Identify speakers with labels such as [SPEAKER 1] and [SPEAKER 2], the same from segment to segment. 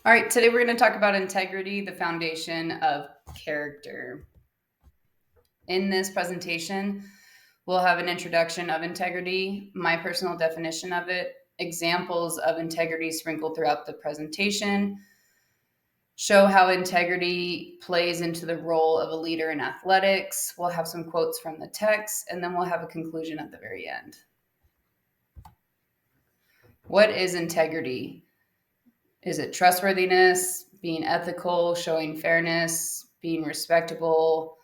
[SPEAKER 1] All right, today we're going to talk about integrity, the foundation of character. In this presentation, we'll have an introduction of integrity, my personal definition of it, examples of integrity sprinkled throughout the presentation, show how integrity plays into the role of a leader in athletics. We'll have some quotes from the text, and then we'll have a conclusion at the very end. What is integrity? Is it trustworthiness, being ethical, showing fairness, being respectable,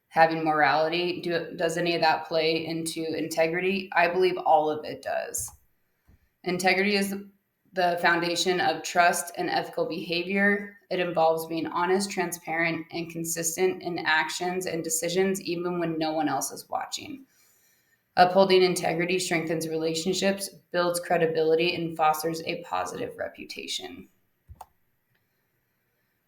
[SPEAKER 1] having morality? Does any of that play into integrity? I believe all of it does. Integrity is the foundation of trust and ethical behavior. It involves being honest, transparent, and consistent in actions and decisions, even when no one else is watching. Upholding integrity strengthens relationships, builds credibility, and fosters a positive reputation.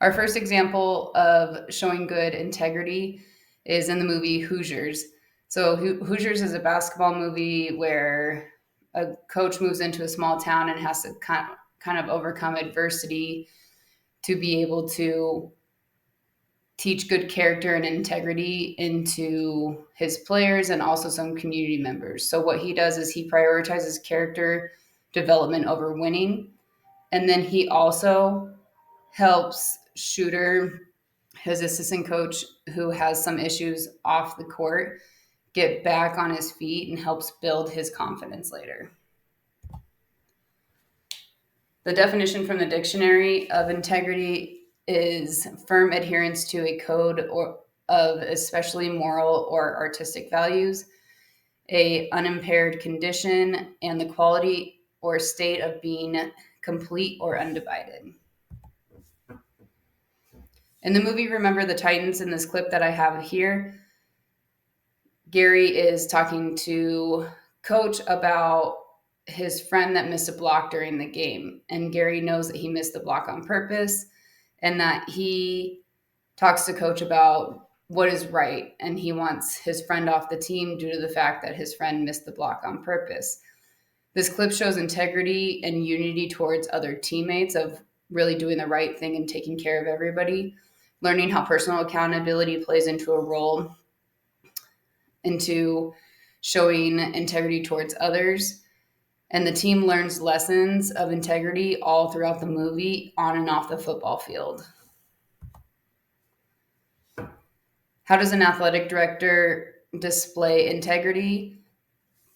[SPEAKER 1] Our first example of showing good integrity is in the movie Hoosiers. So Hoosiers is a basketball movie where a coach moves into a small town and has to kind of overcome adversity to be able to teach good character and integrity into his players and also some community members. So what he does is he prioritizes character development over winning. And then he also helps Shooter, his assistant coach, who has some issues off the court, get back on his feet and helps build his confidence later. The definition from the dictionary of integrity is firm adherence to a code of especially moral or artistic values, a unimpaired condition, and the quality or state of being complete or undivided. In the movie Remember the Titans, in this clip that I have here, Gary is talking to Coach about his friend that missed a block during the game. And Gary knows that he missed the block on purpose and that he talks to Coach about what is right. And he wants his friend off the team due to the fact that his friend missed the block on purpose. This clip shows integrity and unity towards other teammates of really doing the right thing and taking care of everybody, learning how personal accountability plays into a role, into showing integrity towards others. And the team learns lessons of integrity all throughout the movie, on and off the football field. How does an athletic director display integrity?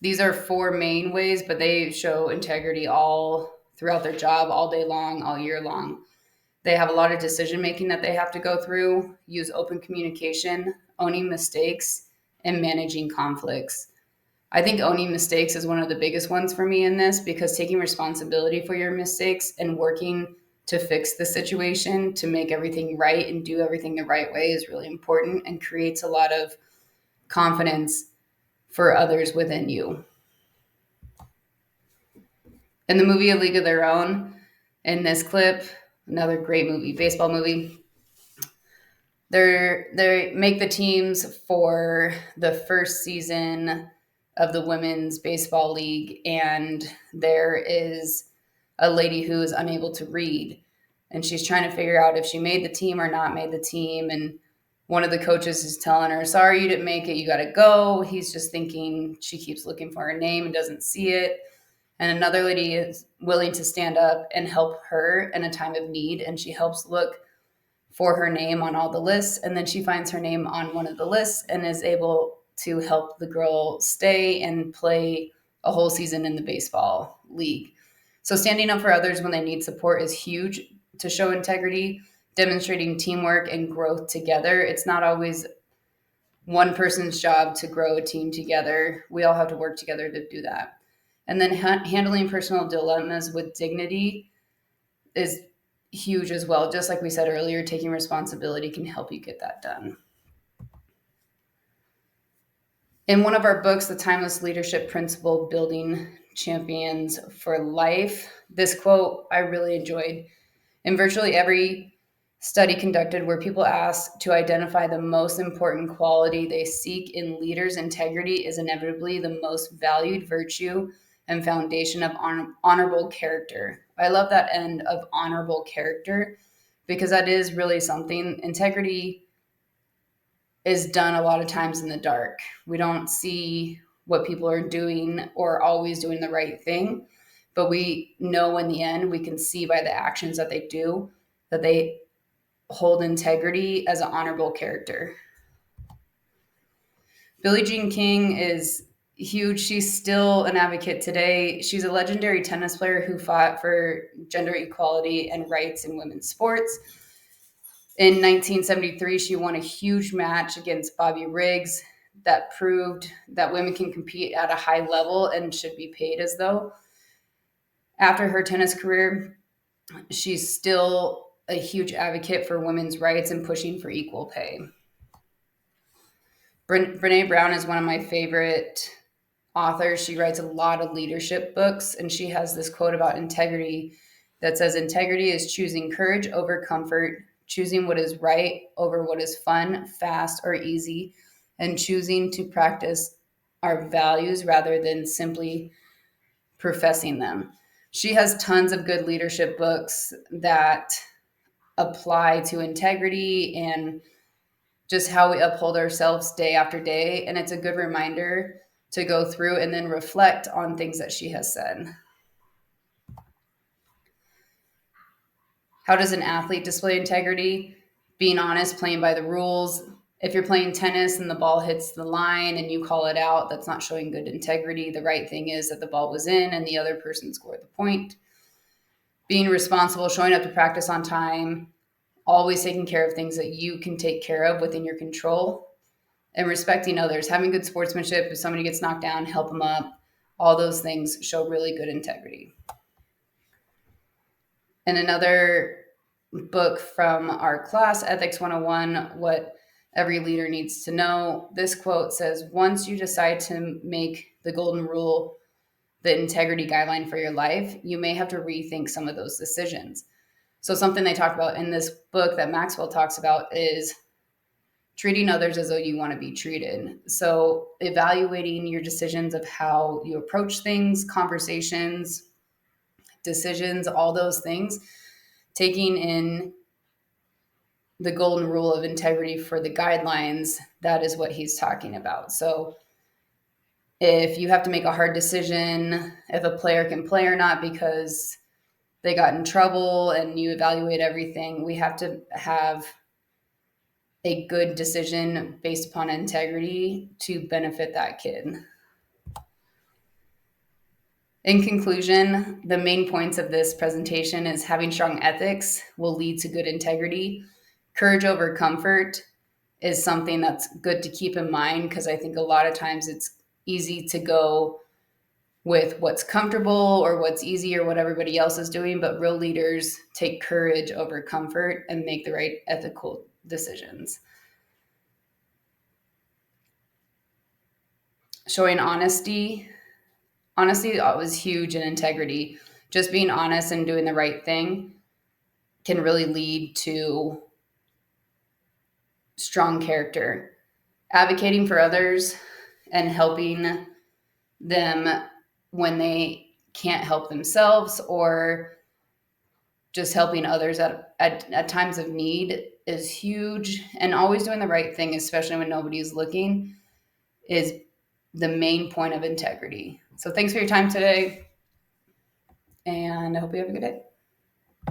[SPEAKER 1] These are four main ways, but they show integrity all throughout their job, all day long, all year long. They have a lot of decision making that they have to go through, use open communication, owning mistakes, and managing conflicts. I think owning mistakes is one of the biggest ones for me in this, because taking responsibility for your mistakes and working to fix the situation, to make everything right and do everything the right way is really important and creates a lot of confidence for others within you. In the movie A League of Their Own, in this clip, another great movie, baseball movie, they make the teams for the first season of the women's baseball league, and there is a lady who is unable to read, and she's trying to figure out if she made the team or not made the team. And one of the coaches is telling her, sorry, you didn't make it, you got to go. He's just thinking she keeps looking for her name and doesn't see it. And another lady is willing to stand up and help her in a time of need, and she helps look for her name on all the lists, and then she finds her name on one of the lists and is able to help the girl stay and play a whole season in the baseball league. So standing up for others when they need support is huge to show integrity, demonstrating teamwork and growth together. It's not always one person's job to grow a team together. We all have to work together to do that. And then handling personal dilemmas with dignity is huge as well. Just like we said earlier, taking responsibility can help you get that done. In one of our books, The Timeless Leadership Principle, Building Champions for Life, this quote I really enjoyed. In virtually every study conducted where people asked to identify the most important quality they seek in leaders, integrity is inevitably the most valued virtue and foundation of honorable character. I love that end of honorable character because that is really something. Integrity is done a lot of times in the dark. We don't see what people are doing or always doing the right thing, but we know in the end, we can see by the actions that they do that they hold integrity as an honorable character. Billie Jean King is huge. She's still an advocate today. She's a legendary tennis player who fought for gender equality and rights in women's sports. In 1973, she won a huge match against Bobby Riggs that proved that women can compete at a high level and should be paid as though. After her tennis career, she's still a huge advocate for women's rights and pushing for equal pay. Brene Brown is one of my favorite authors. She writes a lot of leadership books, and she has this quote about integrity that says, "Integrity is choosing courage over comfort, choosing what is right over what is fun, fast, or easy, and choosing to practice our values rather than simply professing them." She has tons of good leadership books that apply to integrity and just how we uphold ourselves day after day. And it's a good reminder to go through and then reflect on things that she has said. How does an athlete display integrity? Being honest, playing by the rules. If you're playing tennis and the ball hits the line and you call it out, that's not showing good integrity. The right thing is that the ball was in and the other person scored the point. Being responsible, showing up to practice on time, always taking care of things that you can take care of within your control, and respecting others, having good sportsmanship. If somebody gets knocked down, help them up. All those things show really good integrity. And another book from our class, Ethics 101, What Every Leader Needs to Know. This quote says, "Once you decide to make the golden rule the integrity guideline for your life, you may have to rethink some of those decisions." So something they talk about in this book that Maxwell talks about is treating others as though you want to be treated. So evaluating your decisions of how you approach things, conversations, decisions, all those things, taking in the golden rule of integrity for the guidelines, that is what he's talking about. So if you have to make a hard decision, if a player can play or not because they got in trouble and you evaluate everything, we have to have a good decision based upon integrity to benefit that kid. In conclusion, the main points of this presentation is having strong ethics will lead to good integrity. Courage over comfort is something that's good to keep in mind because I think a lot of times it's easy to go with what's comfortable or what's easy or what everybody else is doing, but real leaders take courage over comfort and make the right ethical decisions. Showing honesty. Honesty was huge in integrity. Just being honest and doing the right thing can really lead to strong character. Advocating for others and helping them when they can't help themselves or just helping others at times of need is huge. And always doing the right thing, especially when nobody's looking, is the main point of integrity. So thanks for your time today, and I hope you have a good day.